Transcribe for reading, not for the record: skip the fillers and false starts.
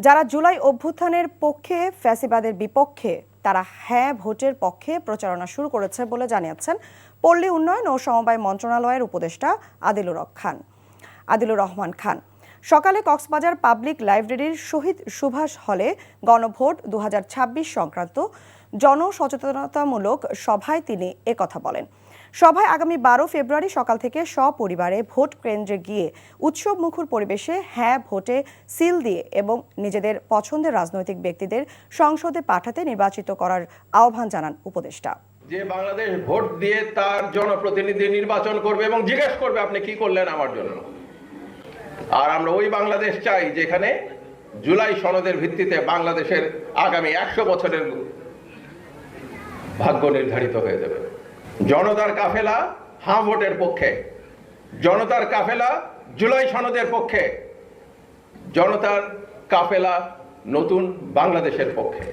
যারা জুলাই অভ্যুত্থানের পক্ষে, ফ্যাসিবাদের বিপক্ষে, তারা হ্যাঁ ভোটের পক্ষে প্রচারণা শুরু করেছে বলে জানিয়েছেন পল্লী উন্নয়ন ও সমবায় মন্ত্রণালয়ের উপদেষ্টা আদিলুর রহমান খান। সকালে কক্সবাজার পাবলিক লাইব্রেরির শহীদ সুভাষ হলে গণভোট 2026 সংক্রান্ত জনসচেতনতামূলক সভায় তিনি একথা বলেন। সভায় আগামী 12 ফেব্রুয়ারি সকাল থেকে সপরিবারে ভোট কেন্দ্রে গিয়ে উৎসব মুখর পরিবেশে হ্যাঁ ভোটে সিল দিয়ে এবং নিজেদের পছন্দের রাজনৈতিক ব্যক্তিদের সংসদে পাঠাতে নির্বাচিত করার আহ্বান জানান উপদেষ্টা। যে বাংলাদেশ ভোট দিয়ে তার জনপ্রতিনিধি নির্বাচন করবে এবং জিজ্ঞেস করবে আপনি কি করলেন আমার জন্য। আর আমরা ওই বাংলাদেশ চাই যেখানে জুলাই সনদের ভিত্তিতে বাংলাদেশের আগামী 100 বছরের ভাগ্য নির্ধারিত হয়ে যাবে। জনতার কাফেলা হ্যাঁ ভোটের পক্ষে, জনতার কাফেলা জুলাই সনদের পক্ষে, জনতার কাফেলা নতুন বাংলাদেশের পক্ষে।